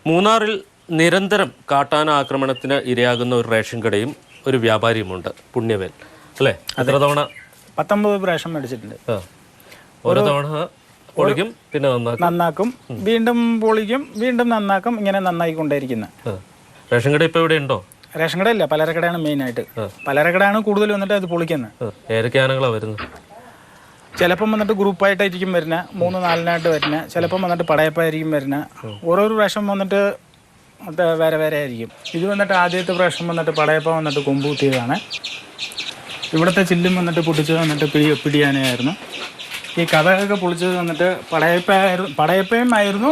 മൂന്നാറിൽ നിരന്തരം കാട്ടാന ആക്രമണത്തിന് ഇരയാകുന്ന ഒരു റേഷൻ കടയും ഒരു വ്യാപാരിയുമുണ്ട്, പുണ്യവേൽ അല്ലേ? എത്ര തവണ? 19 പ്രാവശ്യം മേടിച്ചിട്ടുണ്ട്. ഓരോ തവണ പൊളിക്കും, പിന്നെ നന്നാക്കും, വീണ്ടും പൊളിക്കും, വീണ്ടും നന്നാക്കും, ഇങ്ങനെ നന്നായിക്കൊണ്ടേയിരിക്കുന്നത്. റേഷൻ കട ഇപ്പോൾ ഇവിടെ ഉണ്ടോ? റേഷൻ കട ഇല്ല, പലചരക്കടയാണ് മെയിനായിട്ട്. പലചരക്കടയാണ് കൂടുതൽ വന്നിട്ട് അത് പൊളിക്കുന്നത്. ഏതൊക്കെ ആനകളാണ് വരുന്നത്? ചിലപ്പം വന്നിട്ട് ഗ്രൂപ്പായിട്ടായിരിക്കും വരുന്നത്, 3-4 വരുന്നത്. ചിലപ്പം വന്നിട്ട് പടയപ്പായിരിക്കും വരുന്നത്. ഓരോരോ പ്രാവശ്യം വന്നിട്ട് വേറെ വേറെ ആയിരിക്കും. ഇത് വന്നിട്ട് ആദ്യത്തെ പ്രാവശ്യം വന്നിട്ട് പടയപ്പ വന്നിട്ട് കൊമ്പ് കുത്തിയതാണ്. ഇവിടുത്തെ ചില്ലും വന്നിട്ട് പൊട്ടിച്ചത് വന്നിട്ട് പിടിയാനയായിരുന്നു. ഈ കഥയൊക്കെ പൊളിച്ചത് വന്നിട്ട് പടയപ്പയും ആയിരുന്നു,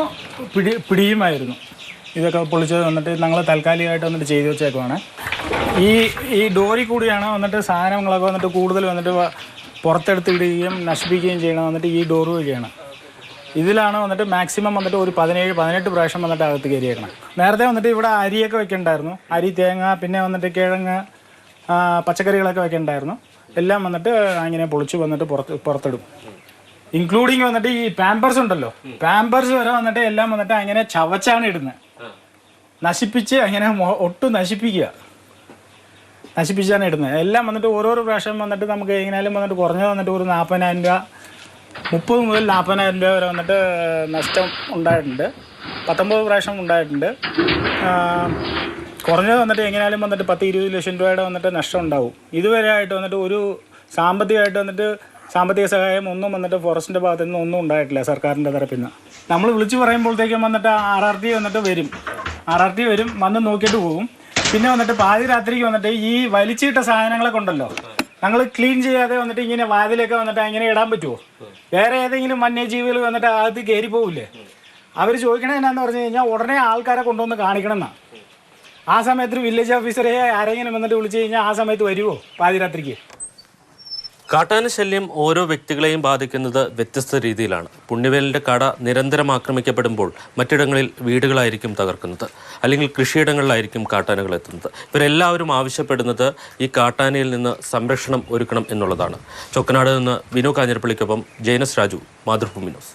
പിടിയുമായിരുന്നു. ഇതൊക്കെ പൊളിച്ചത് വന്നിട്ട് ഞങ്ങൾ താൽക്കാലികമായിട്ട് വന്നിട്ട് ചെയ്തു വെച്ചേക്കുവാണ്. ഈ ഡോറി കൂടിയാണ് വന്നിട്ട് സാധനങ്ങളൊക്കെ വന്നിട്ട് കൂടുതൽ വന്നിട്ട് പുറത്തെടുത്ത് ഇടുകയും നശിപ്പിക്കുകയും ചെയ്യണം വന്നിട്ട് ഈ ഡോറ് വഴിയാണ്. ഇതിലാണ് വന്നിട്ട് മാക്സിമം വന്നിട്ട് ഒരു 17-18 പ്രാവശ്യം വന്നിട്ട് അകത്ത് കയറിയേക്കണം. നേരത്തെ വന്നിട്ട് ഇവിടെ അരിയൊക്കെ വെക്കണ്ടായിരുന്നു, അരി, തേങ്ങ, പിന്നെ വന്നിട്ട് കിഴങ്ങ്, പച്ചക്കറികളൊക്കെ വെക്കണ്ടായിരുന്നു. എല്ലാം വന്നിട്ട് അങ്ങനെ പൊളിച്ച് വന്നിട്ട് പുറത്തിടും. ഇൻക്ലൂഡിങ് വന്നിട്ട് ഈ പാമ്പേഴ്സ് ഉണ്ടല്ലോ, പാമ്പേഴ്സ് വരെ വന്നിട്ട് എല്ലാം വന്നിട്ട് അങ്ങനെ ചവച്ചാണ് ഇടുന്നത്. നശിപ്പിച്ച് അങ്ങനെ ഒട്ടും നശിപ്പിച്ചാണ് ഇടുന്നത്. എല്ലാം വന്നിട്ട് ഓരോരോ പ്രാവശ്യം വന്നിട്ട് നമുക്ക് എങ്ങനെയാലും വന്നിട്ട് കുറഞ്ഞത് വന്നിട്ട് ഒരു 40,000 രൂപ, 30 മുതൽ 40,000 രൂപ വരെ വന്നിട്ട് നഷ്ടം ഉണ്ടായിട്ടുണ്ട്. 19 പ്രാവശ്യം ഉണ്ടായിട്ടുണ്ട്. കുറഞ്ഞത് വന്നിട്ട് എങ്ങനെയാലും വന്നിട്ട് 10-20 ലക്ഷം രൂപയുടെ വന്നിട്ട് നഷ്ടം ഉണ്ടാവും. ഇതുവരെ ആയിട്ട് വന്നിട്ട് ഒരു സാമ്പത്തികമായിട്ട് വന്നിട്ട് സാമ്പത്തിക സഹായം ഒന്നും വന്നിട്ട് ഫോറസ്റ്റിൻ്റെ ഭാഗത്തു നിന്ന് ഒന്നും ഉണ്ടായിട്ടില്ല സർക്കാരിൻ്റെ തരപ്പിൽ നിന്ന്. നമ്മൾ വിളിച്ച് പറയുമ്പോഴത്തേക്കും വന്നിട്ട് RRT വന്നിട്ട് വരും, RRT വരും, വന്ന് നോക്കിയിട്ട് പോകും. പിന്നെ വന്നിട്ട് പാതിരാത്രിക്ക് വന്നിട്ട് ഈ വലിച്ചിട്ട സാധനങ്ങളൊക്കെ ഉണ്ടല്ലോ, ഞങ്ങൾ ക്ലീൻ ചെയ്യാതെ വന്നിട്ട് ഇങ്ങനെ വാതിലൊക്കെ വന്നിട്ട് അങ്ങനെ ഇടാൻ പറ്റുമോ? വേറെ ഏതെങ്കിലും വന്യജീവികൾ വന്നിട്ട് അകത്ത് കയറി പോകില്ലേ? അവർ ചോദിക്കണത് എന്നാന്ന് പറഞ്ഞു കഴിഞ്ഞാൽ ഉടനെ ആൾക്കാരെ കൊണ്ടുവന്ന് കാണിക്കണം എന്നാണ്. ആ സമയത്ത് വില്ലേജ് ഓഫീസറെ ആരെങ്കിലും വന്നിട്ട് വിളിച്ചു കഴിഞ്ഞാൽ ആ സമയത്ത് വരുമോ പാതിരാത്രിക്ക്? കാട്ടാന ശല്യം ഓരോ വ്യക്തികളെയും ബാധിക്കുന്നത് വ്യത്യസ്ത രീതിയിലാണ്. പുണ്യവേലിൻ്റെ കട നിരന്തരം ആക്രമിക്കപ്പെടുമ്പോൾ മറ്റിടങ്ങളിൽ വീടുകളായിരിക്കും തകർക്കുന്നത്, അല്ലെങ്കിൽ കൃഷിയിടങ്ങളിലായിരിക്കും കാട്ടാനകൾ എത്തുന്നത്. ഇവരെല്ലാവരും ആവശ്യപ്പെടുന്നത് ഈ കാട്ടാനയിൽ നിന്ന് സംരക്ഷണം ഒരുക്കണം എന്നുള്ളതാണ്. ചൊക്കനാട് നിന്ന് വിനു കാഞ്ഞിരപ്പള്ളിക്കൊപ്പം ജയനസ് രാജു, മാതൃഭൂമി ന്യൂസ്.